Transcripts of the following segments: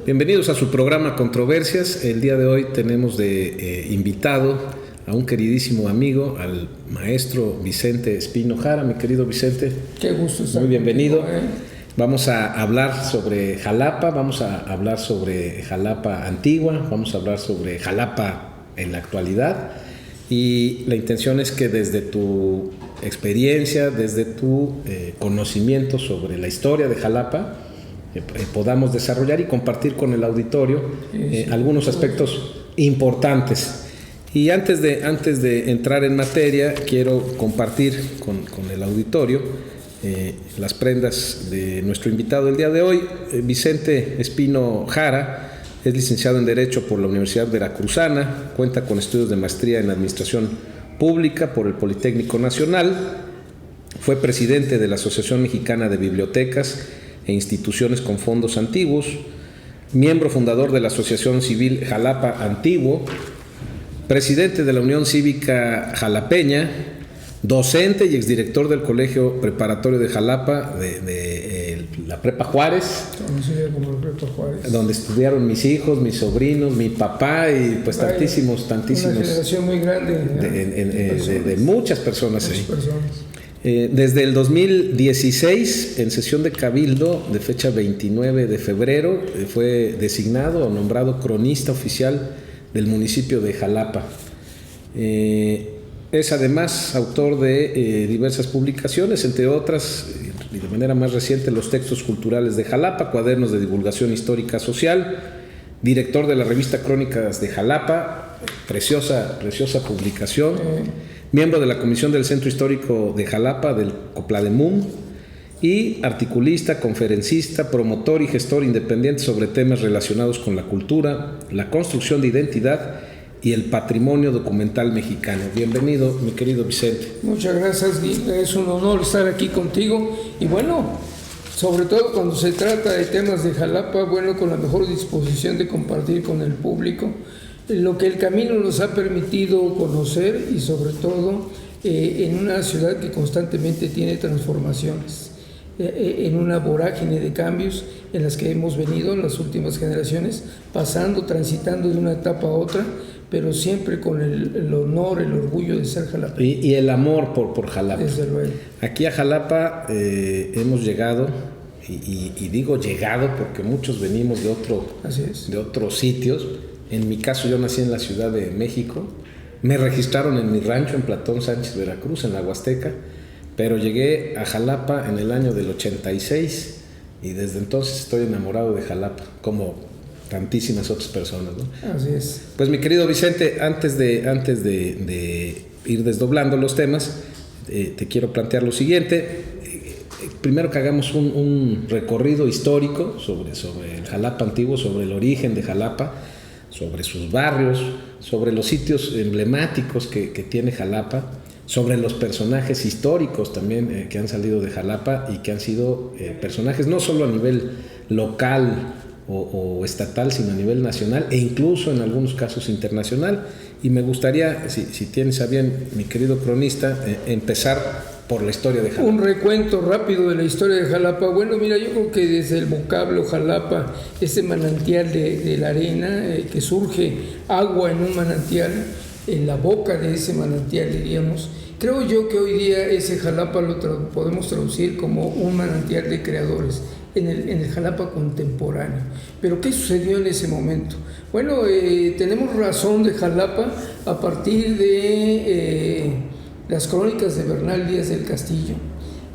Bienvenidos a su programa Controversias. El día de hoy tenemos de invitado a un queridísimo amigo, al maestro Vicente Espino Jara. Mi querido Vicente, qué gusto estar muy bienvenido. Contigo, Vamos a hablar sobre Jalapa, vamos a hablar sobre Jalapa antigua, vamos a hablar sobre Jalapa en la actualidad, y la intención es que desde tu experiencia, desde tu conocimiento sobre la historia de Jalapa, podamos desarrollar y compartir con el auditorio algunos aspectos importantes. Y antes de entrar en materia, quiero compartir con el auditorio las prendas de nuestro invitado del día de hoy. Vicente Espino Jara es licenciado en Derecho por la Universidad Veracruzana, cuenta con estudios de maestría en Administración Pública por el Politécnico Nacional, fue presidente de la Asociación Mexicana de Bibliotecas e Instituciones con Fondos Antiguos, miembro fundador de la Asociación Civil Jalapa Antiguo, presidente de la Unión Cívica Jalapeña, docente y exdirector del Colegio Preparatorio de Jalapa, de la Prepa Juárez, conocida como la Prepa Juárez, donde estudiaron mis hijos, mis sobrinos, mi papá y pues tantísimos. Una generación muy grande de muchas personas ahí. Desde el 2016, en sesión de Cabildo, de fecha 29 de febrero, fue designado o nombrado cronista oficial del municipio de Jalapa. Es además autor de diversas publicaciones, entre otras, y de manera más reciente, los textos culturales de Jalapa, cuadernos de divulgación histórica social, director de la revista Crónicas de Jalapa, preciosa publicación. Miembro de la Comisión del Centro Histórico de Jalapa, del Coplademum, y articulista, conferencista, promotor y gestor independiente sobre temas relacionados con la cultura, la construcción de identidad y el patrimonio documental mexicano. Bienvenido, mi querido Vicente. Muchas gracias, es un honor estar aquí contigo, y bueno, sobre todo cuando se trata de temas de Jalapa, bueno, con la mejor disposición de compartir con el público lo que el camino nos ha permitido conocer, y sobre todo en una ciudad que constantemente tiene transformaciones, en una vorágine de cambios en las que hemos venido en las últimas generaciones, transitando de una etapa a otra, pero siempre con el honor, el orgullo de ser Jalapa. Y el amor por Jalapa. Desde luego. Aquí a Jalapa hemos llegado, y digo llegado porque muchos venimos de otros sitios. En mi caso, yo nací en la Ciudad de México, me registraron en mi rancho en Platón Sánchez, Veracruz, en la Huasteca, pero llegué a Jalapa en el año del 86 y desde entonces estoy enamorado de Jalapa, como tantísimas otras personas, ¿no? Así es. Pues mi querido Vicente, antes de ir desdoblando los temas, te quiero plantear lo siguiente. Primero que hagamos un recorrido histórico sobre el Jalapa antiguo, sobre el origen de Jalapa, sobre sus barrios, sobre los sitios emblemáticos que tiene Jalapa, sobre los personajes históricos también que han salido de Jalapa y que han sido personajes no solo a nivel local o estatal, sino a nivel nacional e incluso en algunos casos internacional. Y me gustaría, si tienes a bien, mi querido cronista, empezar por la historia de Jalapa. Un recuento rápido de la historia de Jalapa. Bueno, mira, yo creo que desde el vocablo Jalapa, ese manantial de la arena, que surge agua en un manantial, en la boca de ese manantial, diríamos. Creo yo que hoy día ese Jalapa lo podemos traducir como un manantial de creadores, en el Jalapa contemporáneo. Pero ¿qué sucedió en ese momento? Bueno, tenemos razón de Jalapa a partir de las crónicas de Bernal Díaz del Castillo,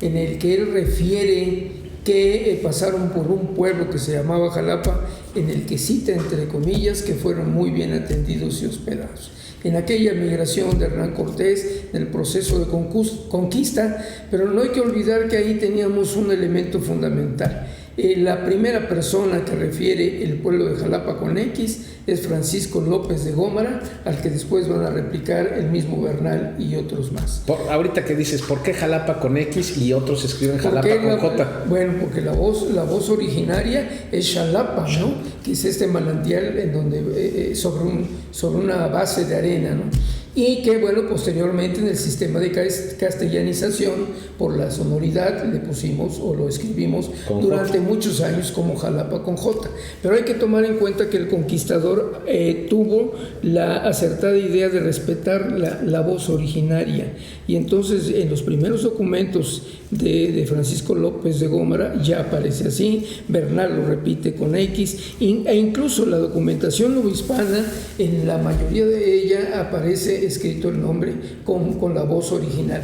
en el que él refiere que pasaron por un pueblo que se llamaba Jalapa, en el que cita, entre comillas, que fueron muy bien atendidos y hospedados. En aquella migración de Hernán Cortés, en el proceso de conquista, pero no hay que olvidar que ahí teníamos un elemento fundamental. La primera persona que refiere el pueblo de Jalapa con X es Francisco López de Gómara, al que después van a replicar el mismo Bernal y otros más. Ahorita que dices, ¿por qué Jalapa con X y otros escriben Jalapa con J? Bueno, porque la voz originaria es Xalapa, ¿no? Que es este manantial en donde, sobre una base de arena, ¿no? y que bueno, posteriormente en el sistema de castellanización por la sonoridad le pusimos o lo escribimos con durante J. muchos años como Jalapa con J. Pero hay que tomar en cuenta que el conquistador tuvo la acertada idea de respetar la voz originaria, y entonces en los primeros documentos de Francisco López de Gómara ya aparece así, Bernal lo repite con X, e incluso la documentación novohispana, en la mayoría de ella aparece escrito el nombre con la voz original.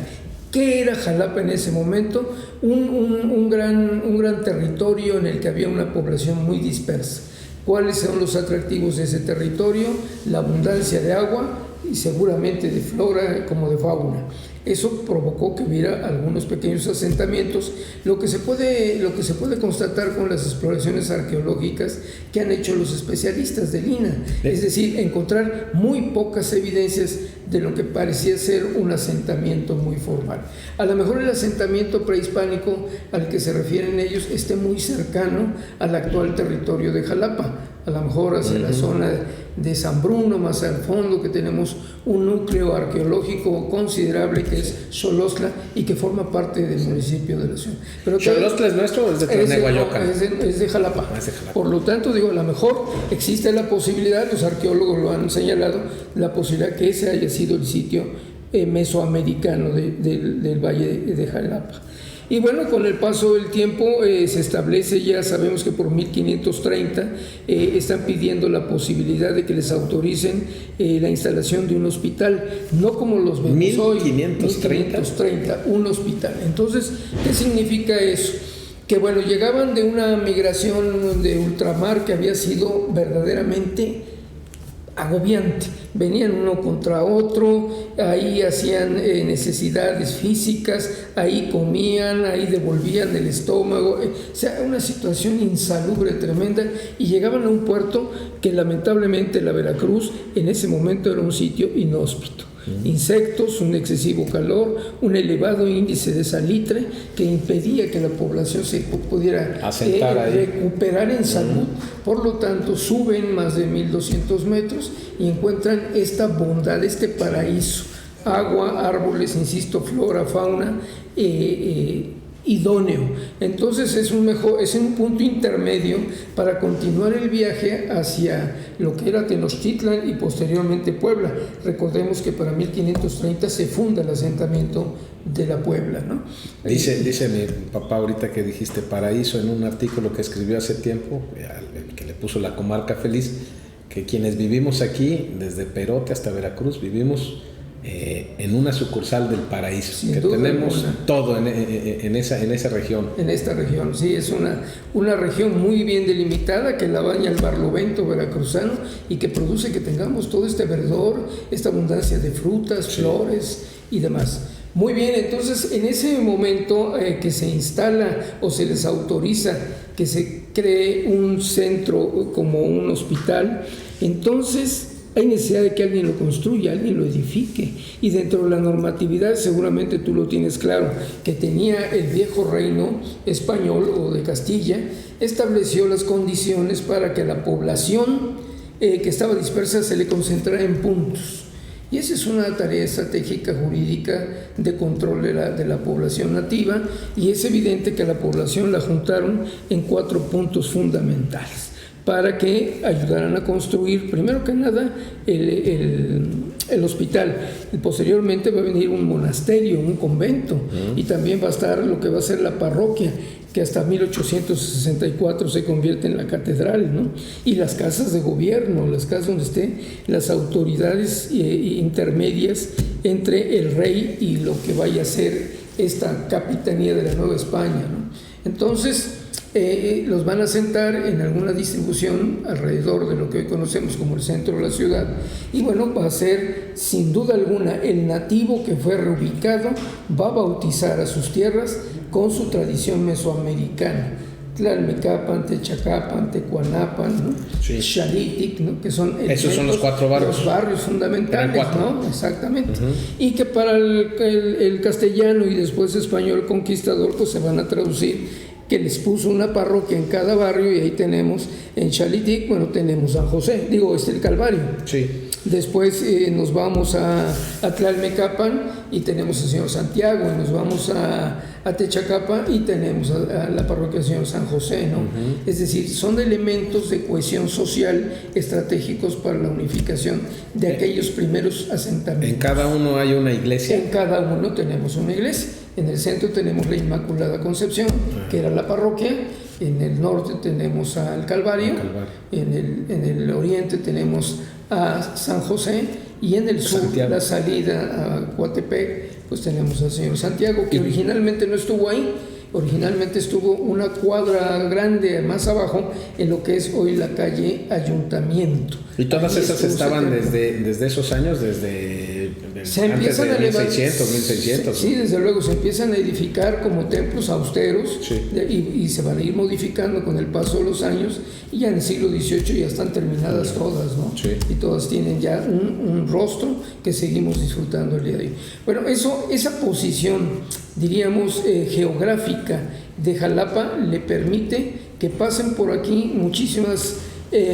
¿Qué era Jalapa en ese momento? Un gran territorio en el que había una población muy dispersa. ¿Cuáles son los atractivos de ese territorio? La abundancia de agua y seguramente de flora como de fauna. Eso provocó que hubiera algunos pequeños asentamientos, lo que se puede constatar con las exploraciones arqueológicas que han hecho los especialistas del INAH, es decir, encontrar muy pocas evidencias de lo que parecía ser un asentamiento muy formal. A lo mejor el asentamiento prehispánico al que se refieren ellos esté muy cercano al actual territorio de Jalapa, a lo mejor hacia la zona de San Bruno, más al fondo, que tenemos un núcleo arqueológico considerable que es Xolostla y que forma parte del municipio de la ciudad. Pero ¿Xolostla es nuestro o es de Tlanehuayocan? Es de Jalapa. Por lo tanto, digo, a lo mejor existe la posibilidad, los arqueólogos lo han señalado, la posibilidad que ese haya sido el sitio mesoamericano del Valle de Jalapa. Y bueno, con el paso del tiempo se establece, ya sabemos que por 1530 están pidiendo la posibilidad de que les autoricen la instalación de un hospital, no como los vemos hoy, 1530, un hospital. Entonces, ¿qué significa eso? Que bueno, llegaban de una migración de ultramar que había sido verdaderamente agobiante, venían uno contra otro, ahí hacían necesidades físicas, ahí comían, ahí devolvían el estómago, o sea, una situación insalubre tremenda, y llegaban a un puerto que lamentablemente la Veracruz en ese momento era un sitio inhóspito. Insectos, un excesivo calor, un elevado índice de salitre que impedía que la población se pudiera recuperar en salud. Por lo tanto, suben más de 1200 metros y encuentran esta bondad, este paraíso: agua, árboles, insisto, flora, fauna, idóneo. Entonces es un punto intermedio para continuar el viaje hacia lo que era Tenochtitlan y posteriormente Puebla. Recordemos que para 1530 se funda el asentamiento de la Puebla, ¿no? Dice mi papá ahorita que dijiste paraíso en un artículo que escribió hace tiempo, que le puso La Comarca Feliz, que quienes vivimos aquí, desde Perote hasta Veracruz, vivimos en una sucursal del paraíso, sin que tenemos alguna. Todo en esa región. En esta región, sí, es una región muy bien delimitada que la baña el barlovento veracruzano y que produce que tengamos todo este verdor, esta abundancia de frutas, flores y demás. Muy bien, entonces en ese momento que se instala o se les autoriza que se cree un centro como un hospital, entonces hay necesidad de que alguien lo construya, alguien lo edifique, y dentro de la normatividad, seguramente tú lo tienes claro, que tenía el viejo reino español o de Castilla, estableció las condiciones para que la población que estaba dispersa se le concentrara en puntos. Y esa es una tarea estratégica jurídica de control de la población nativa, y es evidente que a la población la juntaron en 4 puntos fundamentales para que ayudaran a construir, primero que nada, el hospital. Y posteriormente va a venir un monasterio, un convento, y también va a estar lo que va a ser la parroquia, que hasta 1864 se convierte en la catedral, ¿no? Y las casas de gobierno, las casas donde estén las autoridades intermedias entre el rey y lo que vaya a ser esta capitanía de la Nueva España, ¿no? Entonces, los van a sentar en alguna distribución alrededor de lo que hoy conocemos como el centro de la ciudad, y bueno, va a ser sin duda alguna el nativo que fue reubicado, va a bautizar a sus tierras con su tradición mesoamericana: Tlalmecapan, Techacapan, Tecuanapan, ¿no? Sí. Xalitic, ¿no? Que son esos son los 4 barrios. Los barrios fundamentales, ¿no? Exactamente. Y que para el castellano y después español conquistador, pues se van a traducir, que les puso una parroquia en cada barrio, y ahí tenemos en Xalitic, bueno, tenemos San José, el Calvario. Sí. Después nos vamos a Tlalmecapan y tenemos al Señor Santiago, y nos vamos a Techacapa y tenemos a la parroquia del Señor San José, ¿no? Es decir, son elementos de cohesión social estratégicos para la unificación de aquellos primeros asentamientos. ¿En cada uno hay una iglesia? En cada uno tenemos una iglesia. En el centro tenemos la Inmaculada Concepción, que era la parroquia. En el norte tenemos al Calvario. En el oriente tenemos a San José, y en el sur, Santiago, la salida a Coatepec, pues tenemos al Señor Santiago, que originalmente no estuvo ahí. Originalmente estuvo una cuadra grande más abajo, en lo que es hoy la calle Ayuntamiento. ¿Y todas esas estaban desde esos años, desde antes de 1600, 1600? Sí, desde luego, se empiezan a edificar como templos austeros, sí, y se van a ir modificando con el paso de los años, y ya en el siglo XVIII ya están terminadas todas, ¿no? Sí. Y todas tienen ya un rostro que seguimos disfrutando el día de hoy. Bueno, esa posición, diríamos, geográfica de Jalapa le permite que pasen por aquí muchísimas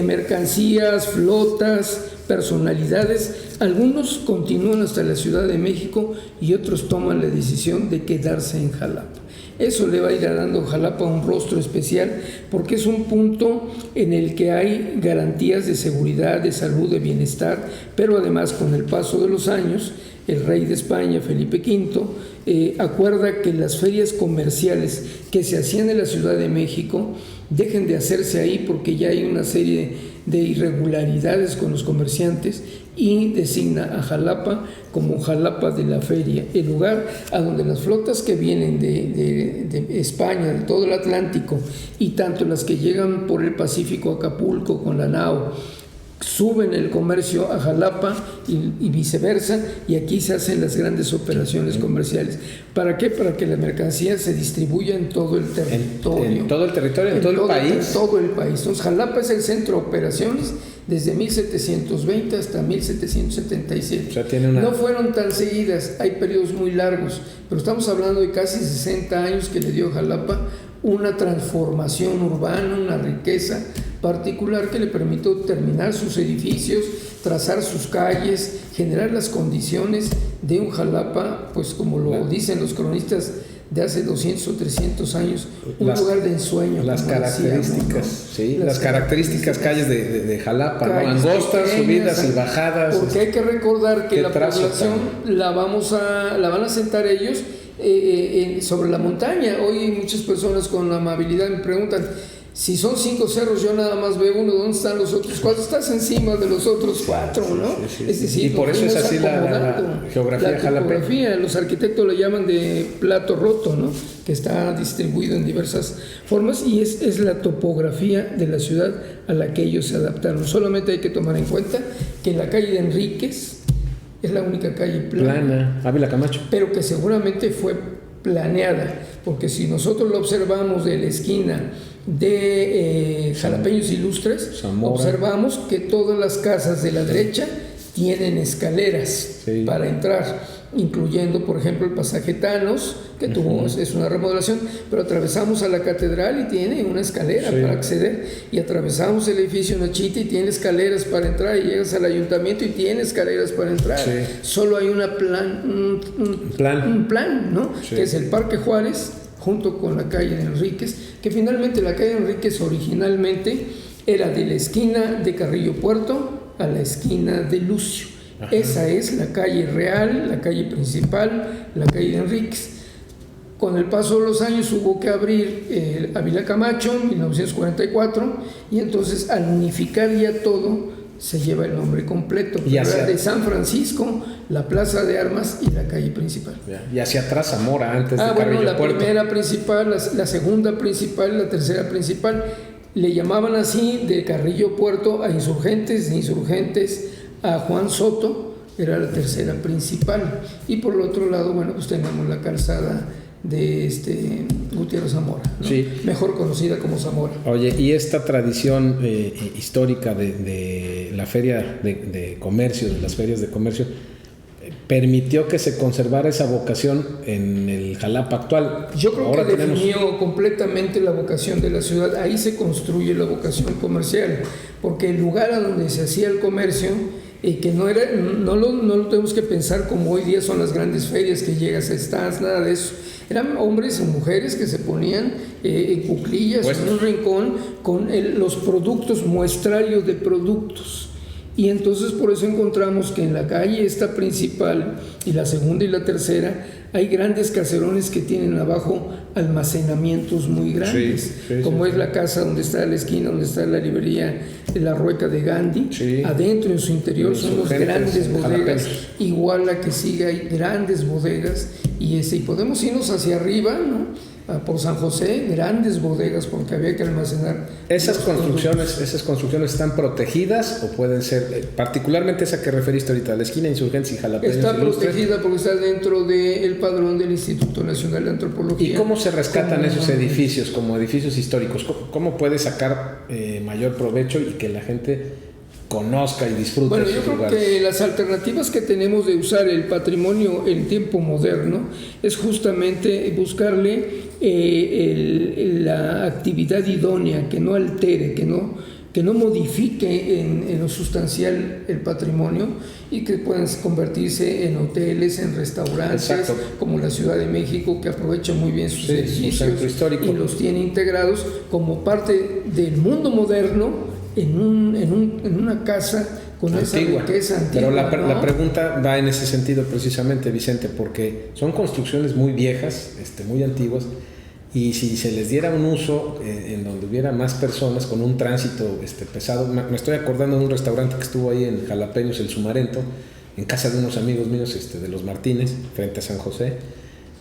mercancías, flotas, personalidades. Algunos continúan hasta la Ciudad de México y otros toman la decisión de quedarse en Jalapa. Eso le va a ir dando a Jalapa un rostro especial, porque es un punto en el que hay garantías de seguridad, de salud, de bienestar, pero además, con el paso de los años, el rey de España, Felipe V, acuerda que las ferias comerciales que se hacían en la Ciudad de México dejen de hacerse ahí, porque ya hay una serie de irregularidades con los comerciantes, y designa a Jalapa como Jalapa de la Feria, el lugar a donde las flotas que vienen de España, de todo el Atlántico, y tanto las que llegan por el Pacífico a Acapulco con la nao, suben el comercio a Jalapa y viceversa, y aquí se hacen las grandes operaciones comerciales. ¿Para qué? Para que la mercancía se distribuya en todo el territorio. En todo el territorio, en todo el país. En todo el país. Entonces, Jalapa es el centro de operaciones desde 1720 hasta 1777. O sea, no fueron tan seguidas, hay periodos muy largos, pero estamos hablando de casi 60 años que le dio a Jalapa una transformación urbana, una riqueza particular que le permitió terminar sus edificios, trazar sus calles, generar las condiciones de un Jalapa, pues como lo dicen los cronistas de hace 200 o 300 años, un lugar de ensueño. Las características, ¿no? Sí, las características calles de Jalapa, ¿no? Angostas, subidas y bajadas. Porque hay que recordar que la población la van a sentar ellos sobre la montaña. Hoy muchas personas con amabilidad me preguntan: si son 5 cerros, yo nada más veo uno, ¿dónde están los otros 4? Estás encima de los otros 4, ¿no? Sí. Es decir, y por eso es así la geografía jalapeña. Los arquitectos lo llaman de plato roto, ¿no? Que está distribuido en diversas formas, y es la topografía de la ciudad a la que ellos se adaptaron. Solamente hay que tomar en cuenta que la calle de Enríquez es la única calle plana. Ávila Camacho. Pero que seguramente fue planeada, porque si nosotros lo observamos de la esquina de Jalapeños Ilustres, Zamora, observamos que todas las casas de la derecha tienen escaleras para entrar, incluyendo, por ejemplo, el pasaje Thanos, que es una remodelación, pero atravesamos a la catedral y tiene una escalera para acceder, y atravesamos el edificio Nachita y tiene escaleras para entrar, y llegas al ayuntamiento y tiene escaleras para entrar. Solo hay un plan, ¿no? Que es el Parque Juárez, junto con la calle de Enríquez, que finalmente la calle de Enríquez originalmente era de la esquina de Carrillo Puerto a la esquina de Lucio. Esa es la calle real, la calle principal, la calle de Enríquez. Con el paso de los años hubo que abrir Ávila Camacho en 1944, y entonces, al unificar ya todo, se lleva el nombre completo, de San Francisco, la Plaza de Armas y la calle principal. Y hacia atrás Zamora, antes de Carrillo la Puerto. Primera principal, la segunda principal, la tercera principal. Le llamaban así de Carrillo Puerto a Insurgentes, de Insurgentes a Juan Soto, era la tercera principal. Y por el otro lado, bueno, pues tenemos la calzada de Gutiérrez Zamora, ¿no? Mejor conocida como Zamora. Oye, y esta tradición histórica de la feria de comercio, de las ferias de comercio, permitió que se conservara esa vocación en el Jalapa actual. Yo creo que definió completamente la vocación de la ciudad. Ahí se construye la vocación comercial, porque el lugar a donde se hacía el comercio que no lo tenemos que pensar como hoy día son las grandes ferias que llegas a stands, nada de eso. Eran hombres y mujeres que se ponían en cuclillas, en un rincón, con los productos, muestrarios de productos. Y entonces por eso encontramos que en la calle esta principal y la segunda y la tercera hay grandes caserones que tienen abajo almacenamientos muy grandes, como es la casa donde está la esquina, donde está la librería de la Rueca de Gandhi. Adentro en su interior son los grandes bodegas, igual la que sigue hay grandes bodegas, y podemos irnos hacia arriba, ¿no? Por San José, grandes bodegas, porque había que almacenar. ¿Esas construcciones están protegidas o pueden ser, particularmente esa que referiste ahorita, la esquina Insurgentes y Jalapeños Está Ilustres? protegida porque está dentro del padrón del Instituto Nacional de Antropología. ¿Y cómo se rescatan esos edificios como edificios históricos? ¿Cómo puede sacar mayor provecho y que la gente conozca y disfrute? Bueno, yo creo que las alternativas que tenemos de usar el patrimonio en tiempo moderno es justamente buscarle la actividad idónea, que no altere, que no modifique en lo sustancial el patrimonio, y que puedan convertirse en hoteles, en restaurantes. Exacto. Como la Ciudad de México, que aprovecha muy bien sus edificios y los tiene integrados como parte del mundo moderno en una casa con esa riqueza antigua. Pero la pregunta va en ese sentido precisamente, Vicente, porque son construcciones muy viejas, muy antiguas, y si se les diera un uso en donde hubiera más personas con un tránsito pesado. Me estoy acordando de un restaurante que estuvo ahí en Jalapeños, el Sumarento, en casa de unos amigos míos de los Martínez, frente a San José,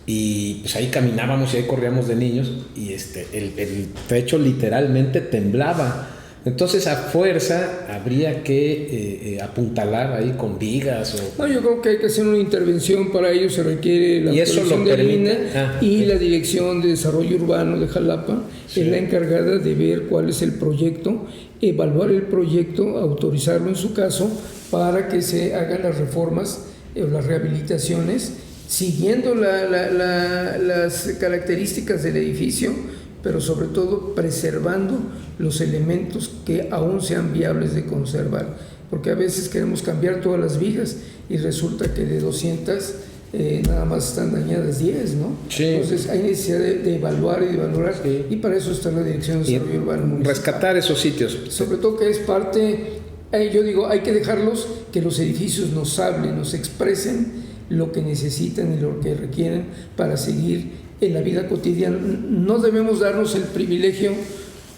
y pues ahí caminábamos y ahí corríamos de niños, y el techo literalmente temblaba. Entonces, a fuerza, habría que apuntalar ahí con vigas. No, yo creo que hay que hacer una intervención. Para ello se requiere la autorización de INA, y la Dirección de Desarrollo Urbano de Jalapa es la encargada de ver cuál es el proyecto, evaluar el proyecto, autorizarlo en su caso, para que se hagan las reformas o las rehabilitaciones, siguiendo las características del edificio, pero sobre todo preservando los elementos que aún sean viables de conservar, porque a veces queremos cambiar todas las vigas y resulta que de 200 nada más están dañadas 10, ¿no? Sí. Entonces hay necesidad de evaluar y de valorar, y para eso está la Dirección de Desarrollo Urbano Municipal. Rescatar esos sitios. Sobre todo que es parte, yo digo, hay que dejarlos que los edificios nos hablen, nos expresen lo que necesitan y lo que requieren para seguir en la vida cotidiana. No debemos darnos el privilegio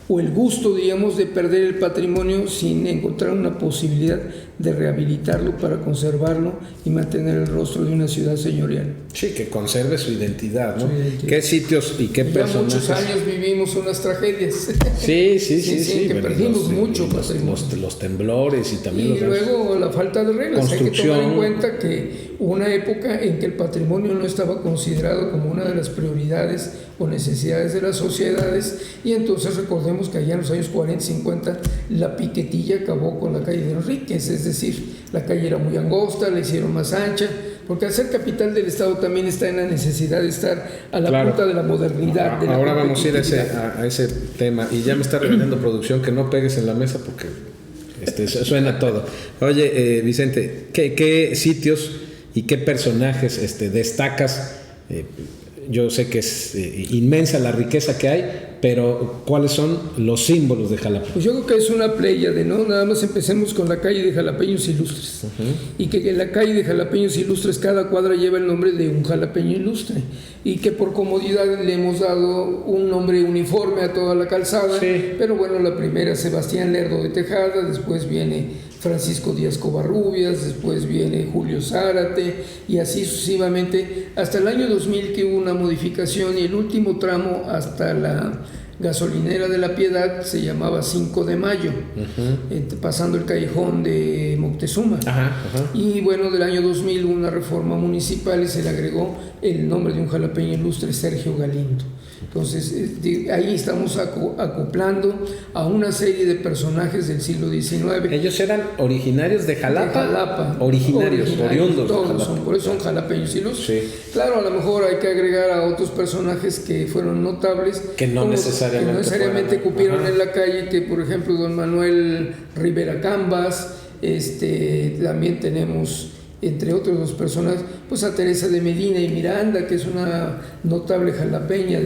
o el gusto, digamos, de perder el patrimonio sin encontrar una posibilidad de rehabilitarlo para conservarlo y mantener el rostro de una ciudad señorial. Sí, que conserve su identidad, ¿no? ¿Qué sitios y qué personajes? Ya muchos años vivimos unas tragedias. Sí, que perdimos mucho patrimonio. Los temblores y también luego la falta de reglas. Hay que tomar en cuenta que hubo una época en que el patrimonio no estaba considerado como una de las prioridades o necesidades de las sociedades, y entonces recordemos que allá en los años 40 y 50 la piquetilla acabó con la calle de Enríquez, es decir, la calle era muy angosta, la hicieron más ancha, porque al ser capital del Estado también está en la necesidad de estar a la punta de la modernidad. Ahora vamos a ir a ese tema, y ya me está regañando producción que no pegues en la mesa porque suena todo. Oye, Vicente, ¿qué sitios y qué personajes destacas? Yo sé que es inmensa la riqueza que hay, pero ¿cuáles son los símbolos de Jalapa? Pues yo creo que es una pléyade, ¿no? Nada más empecemos con la calle de Jalapeños Ilustres. Y que en la calle de Jalapeños Ilustres cada cuadra lleva el nombre de un jalapeño ilustre, y que por comodidad le hemos dado un nombre uniforme a toda la calzada. Pero bueno, la primera, Sebastián Lerdo de Tejada, después viene Francisco Díaz Covarrubias, después viene Julio Zárate, y así sucesivamente hasta el año 2000, que hubo una modificación, y el último tramo hasta la gasolinera de la Piedad se llamaba 5 de Mayo, pasando el callejón de Moctezuma. Y bueno, del año 2000 una reforma municipal y se le agregó el nombre de un jalapeño ilustre, Sergio Galindo. Entonces ahí estamos acoplando a una serie de personajes del siglo XIX. ¿Ellos eran originarios de Jalapa? Originarios, oriundos. Todos por eso son jalapeños ilustres. Claro, a lo mejor hay que agregar a otros personajes que fueron notables, que no necesariamente cupieron en la calle, que por ejemplo don Manuel Rivera Cambas, También tenemos, entre otros dos personas, pues a Teresa de Medina y Miranda, que es una notable jalapeña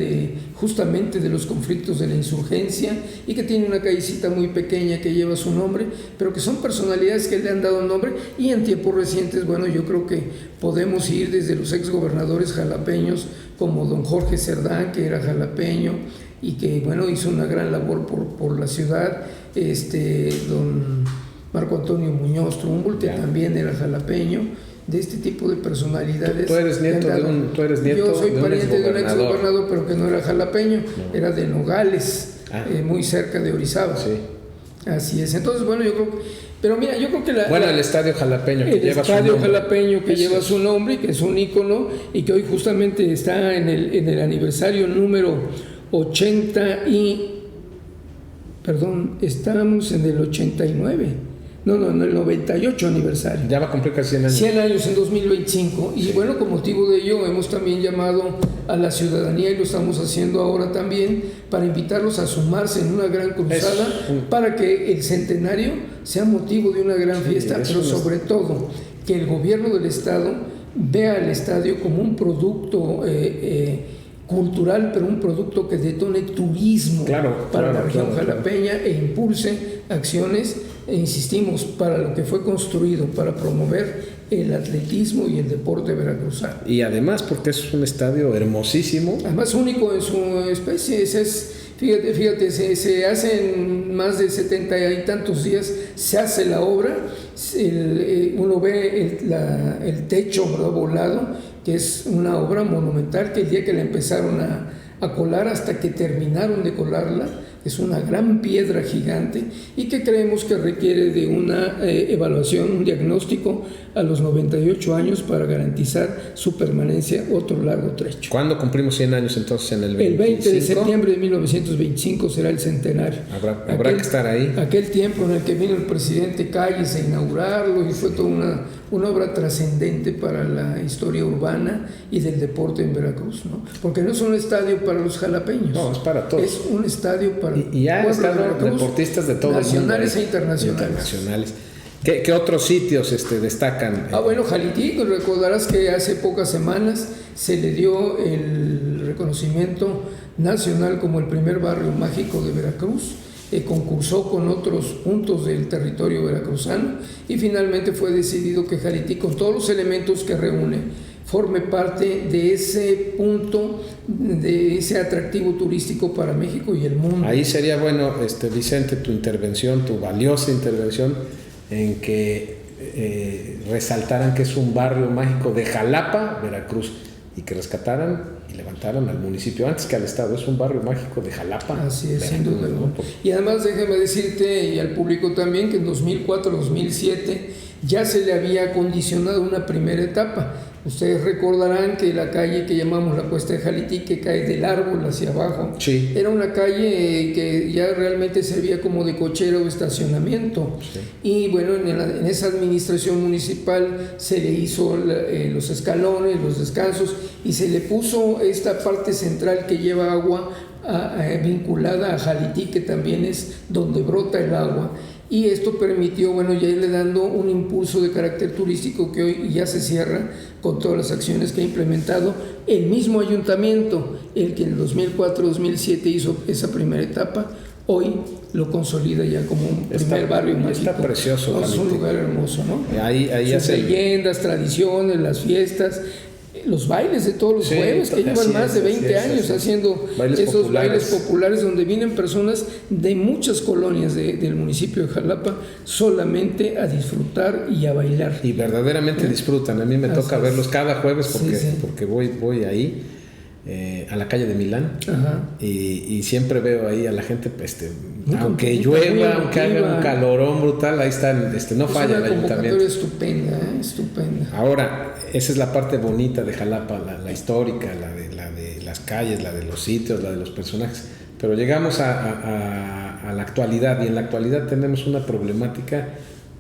justamente de los conflictos de la insurgencia, y que tiene una callecita muy pequeña que lleva su nombre, pero que son personalidades que le han dado nombre. Y en tiempos recientes, bueno, yo creo que podemos ir desde los exgobernadores jalapeños como don Jorge Cerdán, que era jalapeño y que, bueno, hizo una gran labor por la ciudad, don Marco Antonio Muñoz Trumbull, que también era jalapeño, de este tipo de personalidades. Tú eres nieto de un Yo soy pariente de un exgobernador, pero que no era jalapeño, era de Nogales, muy cerca de Orizaba. Sí. Así es. Entonces, bueno, yo creo que... Pero mira, yo creo que el estadio jalapeño que lleva su nombre. El estadio jalapeño que lleva su nombre y que es un ícono, y que hoy justamente está en el aniversario número 80 y... Perdón, estamos en el 89. En el 98 aniversario. Ya va a cumplir casi 100 años. 100 años en 2025. Y bueno, con motivo de ello hemos también llamado a la ciudadanía, y lo estamos haciendo ahora también, para invitarlos a sumarse en una gran cruzada para que el centenario sea motivo de una gran fiesta, pero sobre todo que el gobierno del estado vea al estadio como un producto cultural, pero un producto que detone turismo para la región jalapeña e impulse acciones, insistimos, para lo que fue construido, para promover el atletismo y el deporte veracruzano. Y además porque es un estadio hermosísimo. Además único en su especie. Fíjate, se hacen más de 70 y tantos días, se hace la obra, uno ve el techo, ¿verdad?, volado, que es una obra monumental, que el día que la empezaron a colar hasta que terminaron de colarla, es una gran piedra gigante, y que creemos que requiere de una evaluación, un diagnóstico a los 98 años para garantizar su permanencia otro largo trecho. ¿Cuándo cumplimos 100 años entonces? ¿En el 25? El 20 de septiembre de 1925 será el centenario. Habrá que estar ahí. Aquel tiempo en el que vino el presidente Calles a inaugurarlo, y fue toda una obra trascendente para la historia urbana y del deporte en Veracruz, ¿no? Porque no es un estadio para los jalapeños. No, es para todos. Es un estadio para y ya están deportistas de todo el mundo. Nacionales e internacionales. ¿Qué otros sitios destacan? Bueno, Jalitic, recordarás que hace pocas semanas se le dio el reconocimiento nacional como el primer barrio mágico de Veracruz. Concursó con otros puntos del territorio veracruzano, y finalmente fue decidido que Jalitic, con todos los elementos que reúne, forme parte de ese punto, de ese atractivo turístico para México y el mundo. Ahí sería bueno, Vicente, tu valiosa intervención, en que resaltaran que es un barrio mágico de Jalapa, Veracruz, y que rescataran y levantaran al municipio antes que al estado. Es un barrio mágico de Jalapa. Así es, sin duda. Y además déjame decirte, y al público también, que en 2004-2007 ya se le había acondicionado una primera etapa. Ustedes recordarán que la calle que llamamos la Cuesta de Jalitic, que cae del árbol hacia abajo, sí, era una calle que ya realmente servía como de cochera o estacionamiento. Sí. Y bueno, en esa administración municipal se le hizo los escalones, los descansos, y se le puso esta parte central que lleva agua vinculada a Jalitic, que también es donde brota el agua. Y esto permitió, bueno, ya irle dando un impulso de carácter turístico que hoy ya se cierra con todas las acciones que ha implementado el mismo ayuntamiento, el que en el 2004-2007 hizo esa primera etapa. Hoy lo consolida ya como un primer barrio mágico. Está precioso. Es un lugar hermoso, ¿no? Ahí sus leyendas, tradiciones, las fiestas, los bailes de todos los jueves, que llevan más de 20 años haciendo esos bailes populares, donde vienen personas de muchas colonias del municipio de Jalapa solamente a disfrutar y a bailar. Y verdaderamente disfrutan. A mí me toca verlos cada jueves porque voy ahí a la calle de Milán. Y siempre veo ahí a la gente, aunque llueva, aunque haga un calorón brutal, ahí están, no falla el ayuntamiento. Estupenda. Ahora, esa es la parte bonita de Jalapa, la histórica, la de las calles, la de los sitios, la de los personajes. Pero llegamos a la actualidad, y en la actualidad tenemos una problemática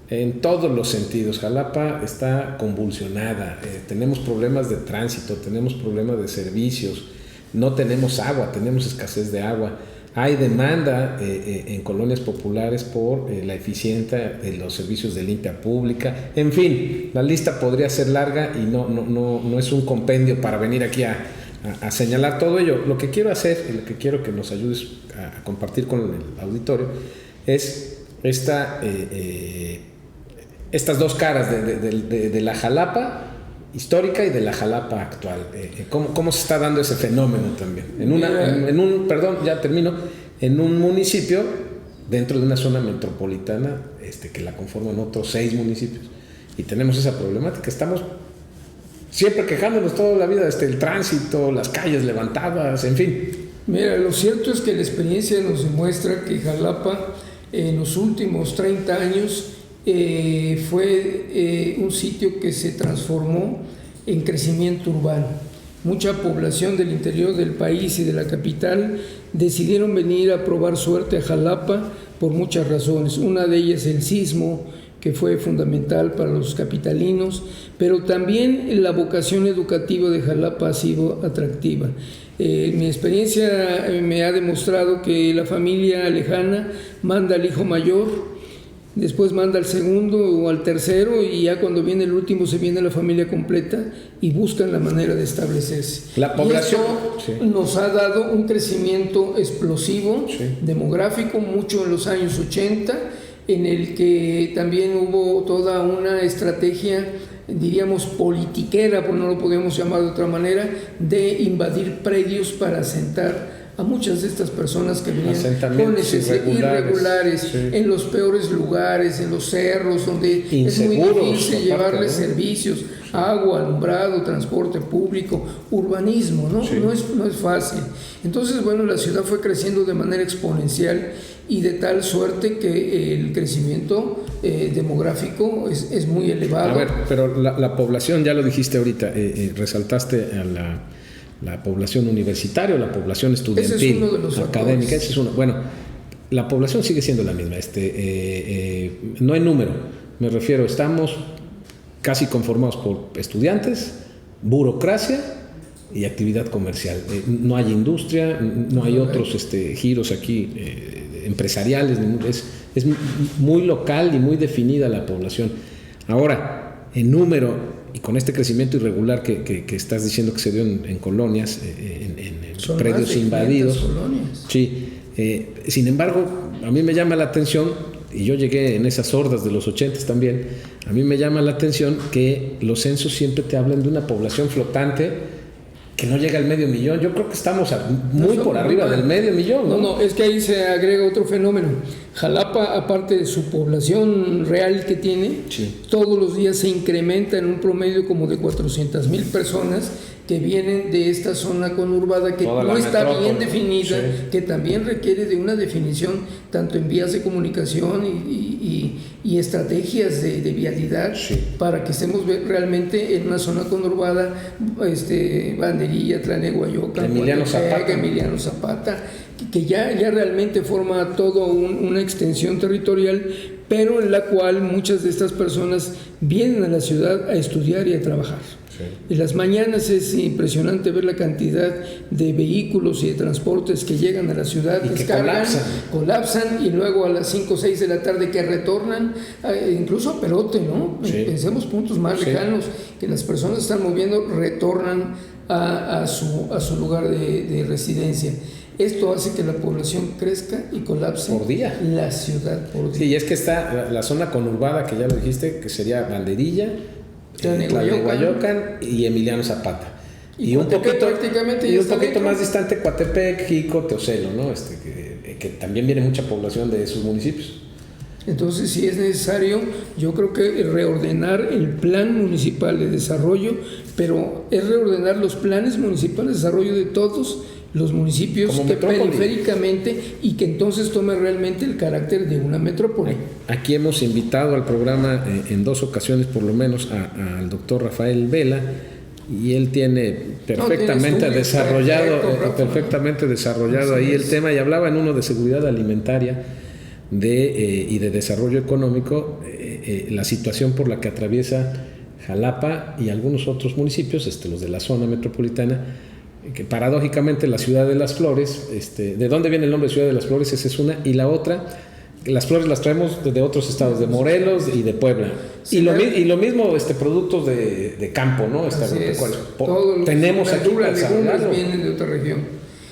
en todos los sentidos. Jalapa está convulsionada, tenemos problemas de tránsito, tenemos problemas de servicios, no tenemos agua, tenemos escasez de agua. hay demanda en colonias populares por la eficiencia de los servicios de limpia pública. En fin, la lista podría ser larga y no es un compendio para venir aquí a señalar todo ello. Lo que quiero hacer y lo que quiero que nos ayudes a compartir con el auditorio es estas dos caras de la Jalapa histórica y de la Jalapa actual. ¿Cómo se está dando ese fenómeno también? En un municipio dentro de una zona metropolitana que la conforman otros 6 municipios. Y tenemos esa problemática. Estamos siempre quejándonos toda la vida, el tránsito, las calles levantadas, en fin. Mira, lo cierto es que la experiencia nos demuestra que Jalapa en los últimos 30 años fue un sitio que se transformó en crecimiento urbano. Mucha población del interior del país y de la capital decidieron venir a probar suerte a Jalapa por muchas razones. Una de ellas el sismo, que fue fundamental para los capitalinos, pero también la vocación educativa de Jalapa ha sido atractiva. Mi experiencia me ha demostrado que la familia lejana manda al hijo mayor, después manda al segundo o al tercero, y ya cuando viene el último se viene la familia completa y buscan la manera de establecerse. La población y esto nos ha dado un crecimiento explosivo, demográfico, mucho en los años 80, en el que también hubo toda una estrategia, diríamos, politiquera, por no lo podemos llamar de otra manera, de invadir predios para asentar a muchas de estas personas que venían con necesidades irregulares en los peores lugares, en los cerros, donde inseguros, es muy difícil llevarles servicios, agua, alumbrado, transporte público, urbanismo, ¿no? No es fácil. Entonces, bueno, la ciudad fue creciendo de manera exponencial y de tal suerte que el crecimiento demográfico es muy elevado. A ver, pero la población, ya lo dijiste ahorita, resaltaste a la población universitaria o la población estudiantil, ese es uno de los académica. Ese es uno. Bueno, la población sigue siendo la misma. No hay número, me refiero, estamos casi conformados por estudiantes, burocracia y actividad comercial. No hay industria, no hay otros giros aquí empresariales. Es muy local y muy definida la población. Ahora, en número y con este crecimiento irregular que estás diciendo que se dio en colonias, en predios invadidos. Colonias. Sí. Sin embargo, a mí me llama la atención, y yo llegué en esas hordas de los 80 también, a mí me llama la atención que los censos siempre te hablan de una población flotante que no llega al 500,000. Yo creo que estamos muy por arriba del 500,000. No, es que ahí se agrega otro fenómeno. Jalapa, aparte de su población real que tiene, todos los días se incrementa en un promedio como de 400,000 personas que vienen de esta zona conurbada que no está bien definida, que también requiere de una definición tanto en vías de comunicación y estrategias de vialidad para que estemos realmente en una zona conurbada, Banderilla, Tlanehuayocan, Emiliano Zapata, que ya realmente forma toda una extensión territorial, pero en la cual muchas de estas personas vienen a la ciudad a estudiar y a trabajar. En las mañanas es impresionante ver la cantidad de vehículos y de transportes que llegan a la ciudad, y descargan, colapsan, y luego a las 5 o 6 de la tarde que retornan, incluso a Perote, ¿no? Pensemos puntos más lejanos, que las personas están moviendo, retornan a su lugar de residencia. Esto hace que la población crezca y colapse por día. La ciudad por día. Sí, y es que está la zona conurbada, que ya lo dijiste, que sería Banderilla, Tlanehuayocan y Emiliano Zapata. Y un poquito más distante, Coatepec, Jico, Teocelo, ¿no? Que también viene mucha población de esos municipios. Entonces, si es necesario, yo creo que reordenar el plan municipal de desarrollo, pero es reordenar los planes municipales de desarrollo de todos los municipios que periféricamente, y que entonces tome realmente el carácter de una metrópoli. Aquí hemos invitado al programa en 2 ocasiones por lo menos al doctor Rafael Vela, y él tiene perfectamente desarrollado ahí el tema, y hablaba en uno de seguridad alimentaria y de desarrollo económico, la situación por la que atraviesa Jalapa y algunos otros municipios, los de la zona metropolitana, que paradójicamente la ciudad de las flores, ¿de dónde viene el nombre de ciudad de las flores? Esa es una. Y la otra, las flores las traemos de otros estados, de Morelos y de Puebla. Sí, y lo mismo productos de campo, ¿no? Tenemos aquí legumbres vienen de otra región.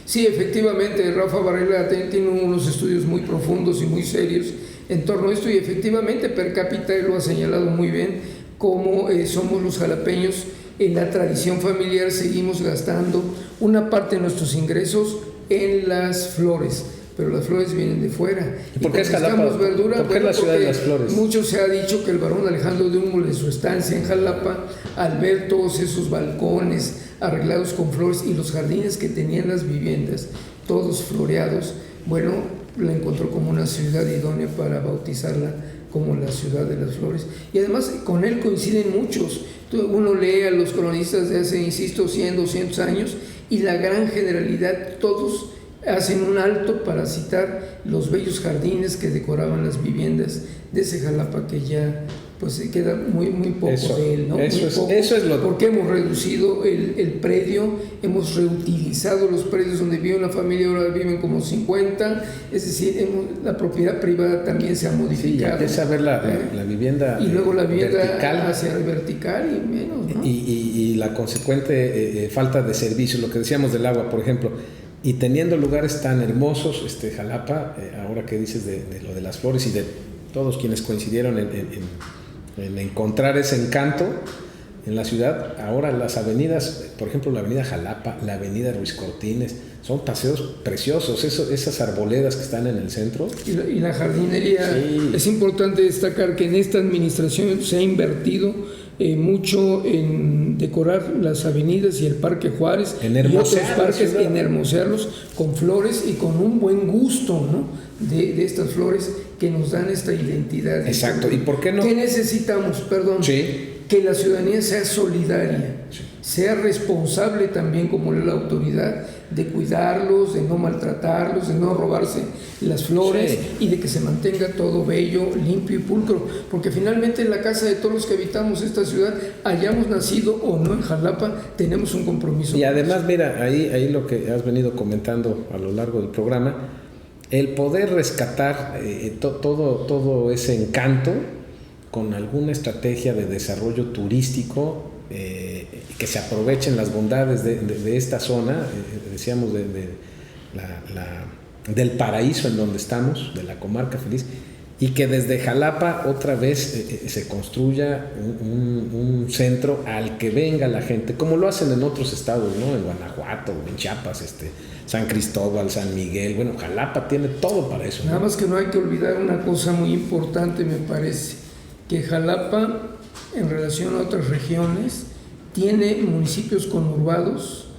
Sí, efectivamente, Rafa Varela tiene unos estudios muy profundos y muy serios en torno a esto, y efectivamente per cápita él lo ha señalado muy bien, cómo somos los jalapeños. En la tradición familiar seguimos gastando una parte de nuestros ingresos en las flores, pero las flores vienen de fuera. ¿Y por qué es Jalapa? Verdura, ¿Por qué la ciudad de las flores? Mucho se ha dicho que el barón Alejandro de Humboldt, en su estancia en Jalapa, al ver todos esos balcones arreglados con flores y los jardines que tenían las viviendas, todos floreados, bueno, la encontró como una ciudad idónea para bautizarla como la ciudad de las flores. Y además con él coinciden muchos. Uno lee a los cronistas de hace, insisto, 100, 200 años, y la gran generalidad, todos hacen un alto para citar los bellos jardines que decoraban las viviendas de ese Jalapa, que ya pues queda muy poco de él, ¿no? Eso es lo... Porque hemos reducido el predio, hemos reutilizado los predios donde vive una familia, ahora viven como 50, es decir, la propiedad privada también se ha modificado. Sí, empieza a ver la vivienda y luego la vivienda vertical, hacia el vertical y menos, ¿no? Y la consecuente falta de servicios, lo que decíamos del agua, por ejemplo. Y teniendo lugares tan hermosos, Jalapa, ahora que dices de lo de las flores y de todos quienes coincidieron en encontrar ese encanto en la ciudad, ahora las avenidas, por ejemplo la avenida Jalapa, la avenida Ruiz Cortines, son paseos preciosos, esas arboledas que están en el centro. Y la jardinería, sí. Es importante destacar que en esta administración se ha invertido mucho en decorar las avenidas y el Parque Juárez y otros parques, en hermosearlos con flores y con un buen gusto, ¿no? de estas flores que nos dan esta identidad. Exacto. ¿Y por qué no? ¿Qué necesitamos? Perdón. Sí. Que la ciudadanía sea solidaria, sí, sea responsable también como la autoridad de cuidarlos, de no maltratarlos, de no robarse las flores, sí, y de que se mantenga todo bello, limpio y pulcro, porque finalmente en la casa de todos los que habitamos esta ciudad, hayamos nacido o no en Jalapa, tenemos un compromiso. Y además, mira, ahí lo que has venido comentando a lo largo del programa, el poder rescatar todo ese encanto con alguna estrategia de desarrollo turístico, que se aprovechen las bondades de esta zona, decíamos del paraíso en donde estamos, de la comarca feliz, y que desde Jalapa otra vez se construya un centro al que venga la gente, como lo hacen en otros estados, ¿no? En Guanajuato, en Chiapas, San Cristóbal, San Miguel. Bueno, Jalapa tiene todo para eso, ¿no? Nada más que no hay que olvidar una cosa muy importante, me parece, que Jalapa, en relación a otras regiones, tiene municipios conurbados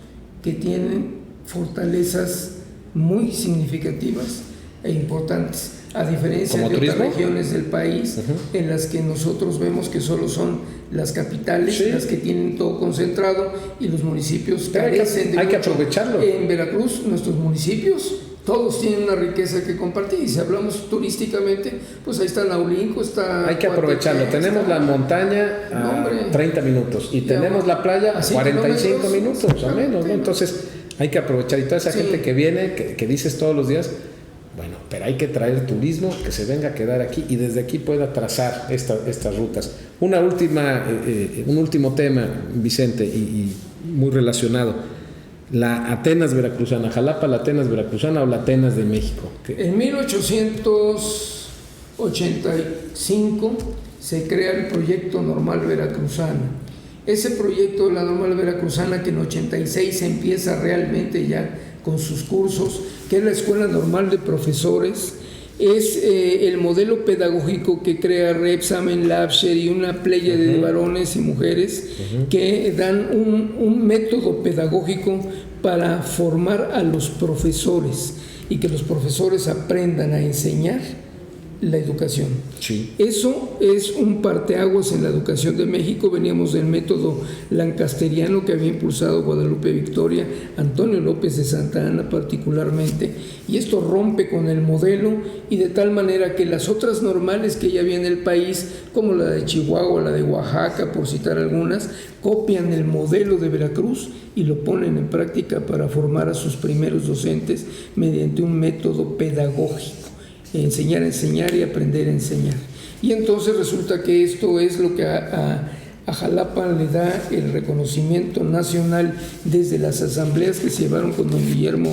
que tienen fortalezas muy significativas e importantes, a diferencia de otras regiones del país, uh-huh, en las que nosotros vemos que solo son las capitales, sí, las que tienen todo concentrado, y los municipios carecen de hay que aprovecharlo. En Veracruz, nuestros municipios todos tienen una riqueza que compartir, y si hablamos turísticamente, pues ahí está Naulinco, hay que aprovecharlo. Tenemos la montaña a 30 minutos y tenemos la playa a 45 minutos o menos, ¿no? Entonces hay que aprovechar, y toda esa, sí, gente que viene, que dices todos los días, bueno, pero hay que traer turismo, que se venga a quedar aquí y desde aquí pueda trazar estas rutas. Un último tema, Vicente, y muy relacionado. La Atenas veracruzana, Jalapa, la Atenas veracruzana o la Atenas de México. En 1885 se crea el proyecto Normal Veracruzana. Ese proyecto de la Normal Veracruzana, que en 86 empieza realmente ya con sus cursos, que es la Escuela Normal de Profesores, es el modelo pedagógico que crea Rebsamen, Lapsher y una playa de varones y mujeres, uh-huh, que dan un método pedagógico para formar a los profesores y que los profesores aprendan a enseñar la educación. Sí. Eso es un parteaguas en la educación de México. Veníamos del método lancasteriano que había impulsado Guadalupe Victoria, Antonio López de Santa Anna particularmente, y esto rompe con el modelo, y de tal manera que las otras normales que ya había en el país, como la de Chihuahua, la de Oaxaca, por citar algunas, copian el modelo de Veracruz y lo ponen en práctica para formar a sus primeros docentes mediante un método pedagógico. Enseñar a enseñar y aprender a enseñar. Y entonces resulta que esto es lo que a Jalapa le da el reconocimiento nacional desde las asambleas que se llevaron con don Guillermo,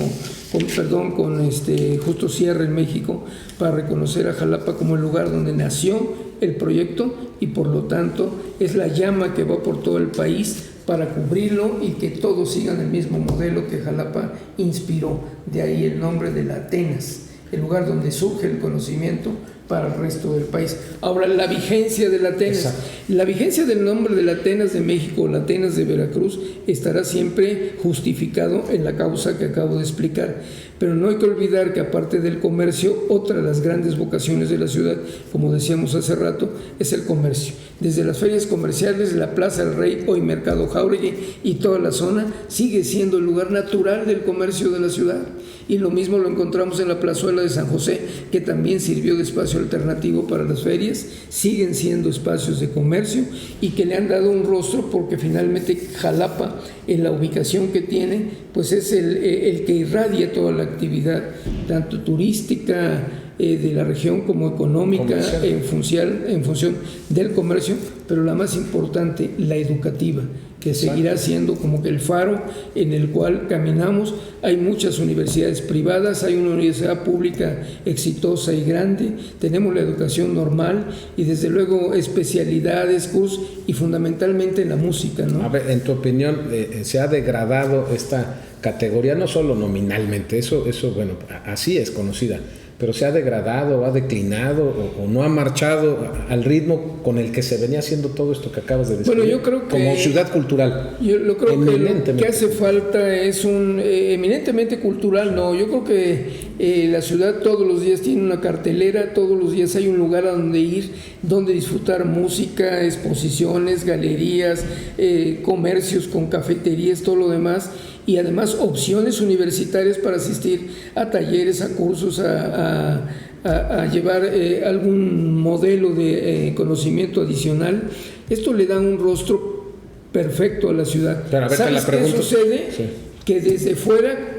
con Justo Sierra en México, para reconocer a Jalapa como el lugar donde nació el proyecto, y por lo tanto es la llama que va por todo el país para cubrirlo y que todos sigan el mismo modelo que Jalapa inspiró. De ahí el nombre de la Atenas, el lugar donde surge el conocimiento para el resto del país. Ahora, la vigencia de la Atenas. Exacto. La vigencia del nombre de la Atenas de México o la Atenas de Veracruz estará siempre justificado en la causa que acabo de explicar. Pero no hay que olvidar que aparte del comercio, otra de las grandes vocaciones de la ciudad, como decíamos hace rato, es el comercio. Desde las ferias comerciales, la Plaza del Rey, hoy Mercado Jáuregui y toda la zona, sigue siendo el lugar natural del comercio de la ciudad. Y lo mismo lo encontramos en la plazuela de San José, que también sirvió de espacio alternativo para las ferias. Siguen siendo espacios de comercio y que le han dado un rostro, porque finalmente Jalapa, en la ubicación que tiene, pues es el que irradia toda la actividad, tanto turística de la región como económica, en función del comercio, pero la más importante, la educativa, que seguirá siendo como que el faro en el cual caminamos. Hay muchas universidades privadas, hay una universidad pública exitosa y grande, tenemos la educación normal y desde luego especialidades, cursos y fundamentalmente la música, ¿no? A ver, en tu opinión, ¿se ha degradado esta categoría? No solo nominalmente, eso bueno, así es conocida, pero se ha degradado, ha declinado o no ha marchado al ritmo con el que se venía haciendo todo esto que acabas de decir. Bueno, yo creo que como ciudad cultural. Yo creo que lo que hace falta es un eminentemente cultural, no. Yo creo que la ciudad todos los días tiene una cartelera, todos los días hay un lugar a donde ir, donde disfrutar música, exposiciones, galerías, comercios con cafeterías, todo lo demás. Y además opciones universitarias para asistir a talleres, a cursos, a llevar algún modelo de conocimiento adicional. Esto le da un rostro perfecto a la ciudad. Pero a ver, ¿Sabes qué sucede? Sí. Que desde fuera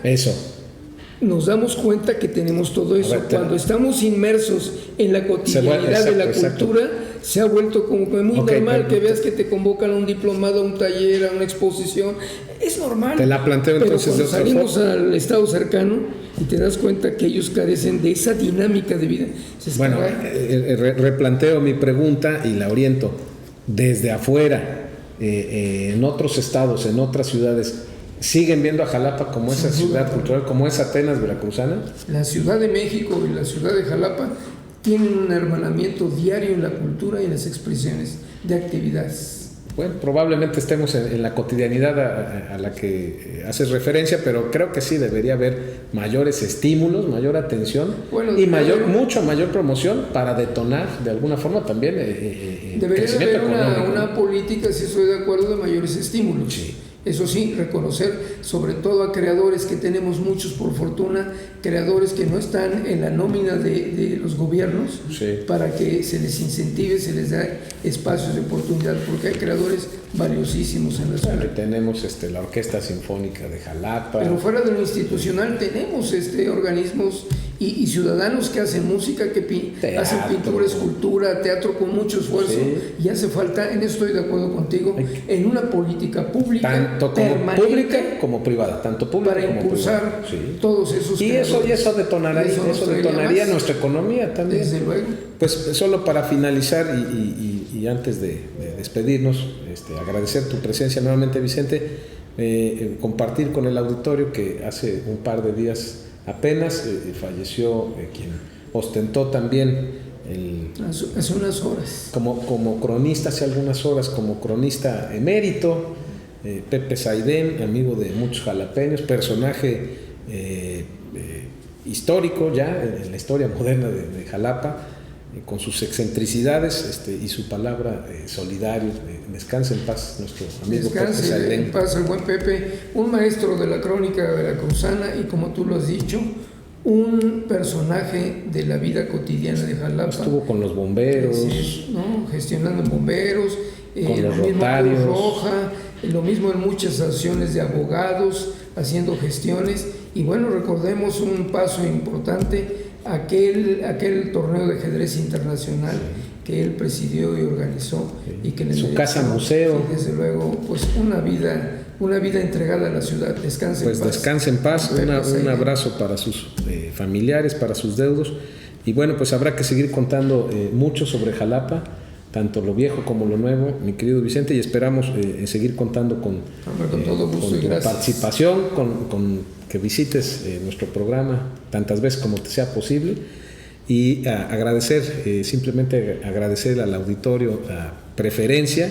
nos damos cuenta que tenemos todo eso. Cuando estamos inmersos en la cotidianidad de la cultura, se ha vuelto como muy normal que veas que te convocan a un diplomado, a un taller, a una exposición. Es normal. Te la planteo entonces. Pero cuando salimos al estado cercano y te das cuenta que ellos carecen de esa dinámica de vida. Bueno, replanteo mi pregunta y la oriento. Desde afuera, en otros estados, en otras ciudades, ¿siguen viendo a Jalapa como esa ciudad cultural, como esa Atenas veracruzana? La Ciudad de México y la ciudad de Jalapa tienen un hermanamiento diario en la cultura y en las expresiones de actividades. Bueno, probablemente estemos en la cotidianidad a la que haces referencia, pero creo que sí debería haber mayores estímulos, mayor atención y mucho mayor promoción para detonar de alguna forma también debería haber una política, si estoy de acuerdo, de mayores estímulos. Sí. Eso sí, reconocer sobre todo a creadores, que tenemos muchos por fortuna, creadores que no están en la nómina de los gobiernos, para que se les incentive, se les da espacios de oportunidad, porque hay creadores valiosísimos en la ciudad. Tenemos la Orquesta Sinfónica de Jalapa. Pero fuera de lo institucional tenemos organismos y ciudadanos que hacen música, que hacen pintura, escultura, teatro con mucho esfuerzo, y hace falta, en eso estoy de acuerdo contigo, en una política pública, tanto como pública como privada, tanto pública para como impulsar todos esos y eso detonaría nuestra economía también. Desde luego. Pues solo para finalizar y antes de despedirnos, agradecer tu presencia nuevamente, Vicente, compartir con el auditorio que hace un par de días apenas falleció quien ostentó también hace unas horas como cronista, hace algunas horas, como cronista emérito, Pepe Saidén, amigo de muchos jalapeños, personaje histórico ya en la historia moderna de Jalapa, con sus excentricidades y su palabra solidario. Descanse en paz nuestro amigo Pepe Saidén. Descanse en paz el buen Pepe, un maestro de la crónica veracruzana y, como tú lo has dicho, un personaje de la vida cotidiana de Jalapa. Estuvo con los bomberos, sí, ¿no? Gestionando bomberos, con los lo mismo rotarios. Cruz Roja, lo mismo en muchas acciones de abogados, haciendo gestiones. Y bueno, recordemos un paso importante, aquel torneo de ajedrez internacional que él presidió y organizó, y que su casa museo, y desde luego, pues una vida entregada a la ciudad. Descanse pues en paz. Descanse en paz. Un abrazo para sus familiares, para sus deudos. Y bueno, pues habrá que seguir contando mucho sobre Jalapa, tanto lo viejo como lo nuevo, mi querido Vicente, y esperamos seguir contando con todo gusto con y tu gracias. participación, con que visites nuestro programa tantas veces como te sea posible. Y simplemente agradecer al auditorio la preferencia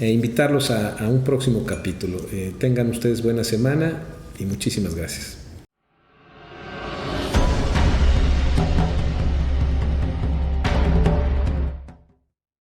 e invitarlos a un próximo capítulo. Tengan ustedes buena semana y muchísimas gracias.